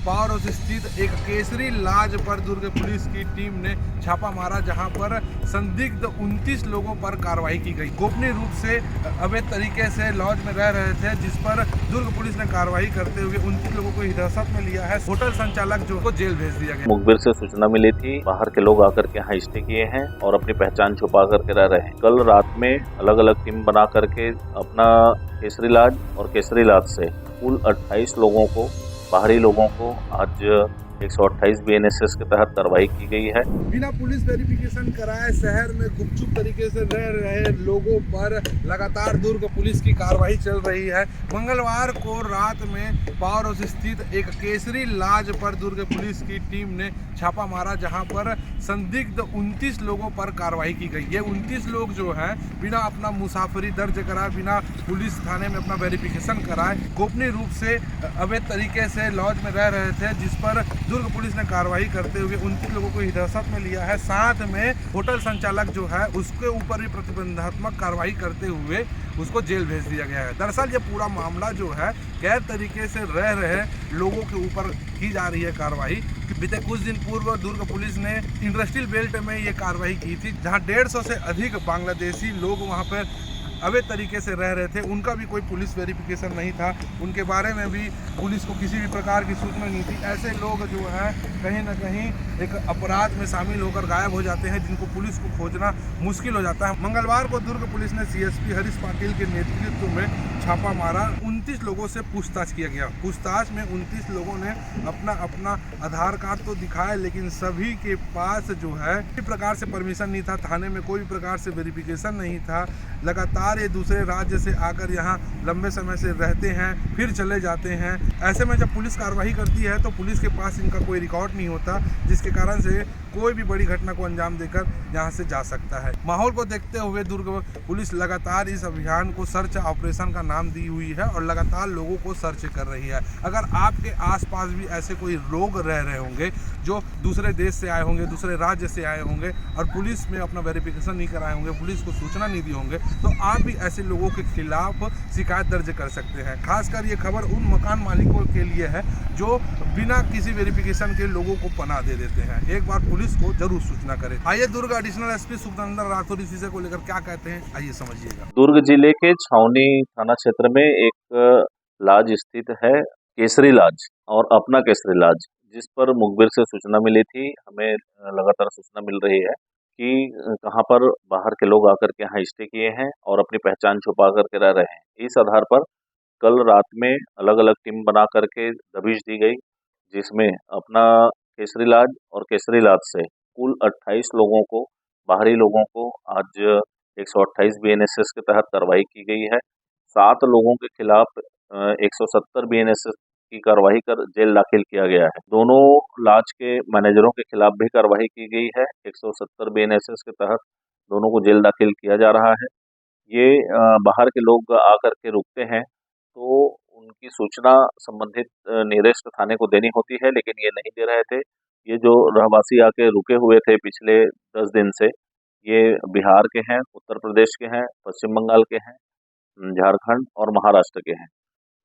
पावरों स्थित एक केसरी लॉज पर दुर्ग पुलिस की टीम ने छापा मारा, जहां पर संदिग्ध 29 लोगों पर कार्रवाई की गई। गोपनीय रूप से अवैध तरीके से लॉज में रह रहे थे, जिस पर दुर्ग पुलिस ने कार्रवाई करते हुए 29 लोगों को हिरासत में लिया है। होटल संचालक जो को जेल भेज दिया गया। मुखबिर से सूचना मिली थी, बाहर के लोग आकर के यहाँ स्टे किए हैं और अपनी पहचान छुपा करके रह रहे हैं। कल रात में अलग अलग टीम बना करके अपना केसरी लॉज और केसरी लॉज से कुल 28 लोगों को, बाहरी लोगों को आज 128 BNSS के तहत कार्रवाई की गई है। बिना पुलिस वेरिफिकेशन कराए शहर में गुपचुप तरीके से रह रहे लोगों पर लगातार दुर्ग पुलिस की कार्रवाई चल रही है। मंगलवार को रात में पावरों स्थित एक केसरी लॉज पर दुर्ग पुलिस की टीम ने छापा मारा, जहां पर संदिग्ध 29 लोगों पर कार्रवाई की गई। ये 29 लोग जो हैं बिना अपना मुसाफरी दर्ज कराए, बिना पुलिस थाने में अपना वेरिफिकेशन कराए, गोपनीय रूप से अवैध तरीके से लॉज में रह रहे थे, जिस पर दुर्ग पुलिस ने कार्रवाई करते हुए 29 लोगों को हिरासत में लिया है। साथ में होटल संचालक जो है उसके ऊपर भी प्रतिबंधात्मक कार्रवाई करते हुए उसको जेल भेज दिया गया है। दरअसल ये पूरा मामला जो है गैर तरीके से रह रहे लोगों के ऊपर की जा रही है कार्रवाई। बीते कुछ दिन पूर्व दुर्ग पुलिस ने इंडस्ट्रियल बेल्ट में ये कार्रवाई की थी, जहां 150 से अधिक बांग्लादेशी लोग वहां पर अवैध तरीके से रह रहे थे। उनका भी कोई पुलिस वेरिफिकेशन नहीं था, उनके बारे में भी पुलिस को किसी भी प्रकार की सूचना नहीं थी। ऐसे लोग जो हैं कहीं ना कहीं एक अपराध में शामिल होकर गायब हो जाते हैं, जिनको पुलिस को खोजना मुश्किल हो जाता है। मंगलवार को दुर्ग पुलिस ने CSP हरीश पाटिल के नेतृत्व में छापा मारा। 29 लोगों से पूछताछ किया गया। पूछताछ में 29 लोगों ने अपना आधार कार्ड तो दिखाया, लेकिन सभी के पास जो है किसी प्रकार से परमिशन नहीं था, थाने में कोई भी प्रकार से वेरिफिकेशन नहीं था। लगातार ये दूसरे राज्य से आकर यहाँ लंबे समय से रहते हैं, फिर चले जाते हैं। ऐसे में जब पुलिस कार्रवाई करती है तो पुलिस के पास इनका कोई रिकॉर्ड नहीं होता, जिसके कारण से कोई भी बड़ी घटना को अंजाम देकर यहाँ से जा सकता है। माहौल को देखते हुए दुर्ग पुलिस लगातार इस अभियान को सर्च ऑपरेशन का नाम दी हुई है और लगातार लोगों को सर्च कर रही है। अगर आपके आसपास भी ऐसे कोई लोग रह रहे होंगे जो दूसरे देश से आए होंगे, दूसरे राज्य से आए होंगे और पुलिस में अपना वेरिफिकेशन नहीं कराए होंगे, पुलिस को सूचना नहीं दी होंगे, तो आप भी ऐसे लोगों के खिलाफ शिकायत दर्ज कर सकते हैं। खासकर ये खबर उन मकान मालिकों के लिए है जो बिना किसी वेरिफिकेशन के लोगों को पनाह दे देते हैं। एक बार पुलिस को जरूर सूचना करें। आइए दुर्ग एडिशनल SP सुखनंदन राठौर इस विषय को लेकर क्या कहते हैं, आइए समझिएगा। दुर्ग जिले के छावनी थाना क्षेत्र में एक लॉज स्थित है, केसरी लॉज और अपना केसरी लॉज, जिस पर मुखबिर से सूचना मिली थी। हमें लगातार सूचना मिल रही है कि कहाँ पर बाहर के लोग आकर के यहाँ स्टे किए हैं और अपनी पहचान छुपा करके रह रहे हैं। इस आधार पर कल रात में अलग अलग टीम बना करके दबिश दी गई, जिसमें अपना केसरी लॉज और केसरी लॉज से कुल 28 लोगों को, बाहरी लोगों को आज 128 BNSS के तहत कार्रवाई की गई है। 7 लोगों के खिलाफ 170 BNSS की कार्रवाई कर जेल दाखिल किया गया है। दोनों लॉज के मैनेजरों के खिलाफ भी कार्रवाई की गई है। 170 BNSS के तहत दोनों को जेल दाखिल किया जा रहा है। ये बाहर के लोग आकर के रुकते हैं तो उनकी सूचना संबंधित नियरेस्ट थाने को देनी होती है, लेकिन ये नहीं दे रहे थे। ये जो रहवासी आके रुके हुए थे पिछले 10 दिन से, ये बिहार के हैं, उत्तर प्रदेश के हैं, पश्चिम बंगाल के हैं, झारखंड और महाराष्ट्र के हैं।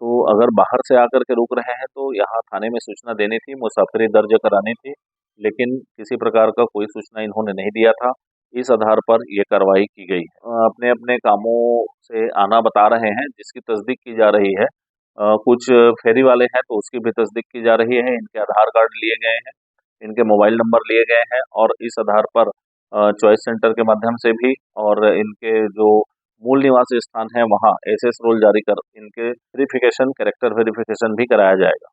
तो अगर बाहर से आकर के रुक रहे हैं तो यहाँ थाने में सूचना देनी थी, मुसाफिरी दर्ज करानी थी, लेकिन किसी प्रकार का कोई सूचना इन्होंने नहीं दिया था। इस आधार पर ये कार्रवाई की गई है। अपने अपने कामों से आना बता रहे हैं, जिसकी तस्दीक की जा रही है। कुछ फेरी वाले हैं तो उसकी भी तस्दीक की जा रही है। इनके आधार कार्ड लिए गए हैं, इनके मोबाइल नंबर लिए गए हैं और इस आधार पर चॉइस सेंटर के माध्यम से भी और इनके जो मूल निवासी स्थान है वहाँ SS रोल जारी कर इनके वेरिफिकेशन, कैरेक्टर वेरिफिकेशन भी कराया जाएगा।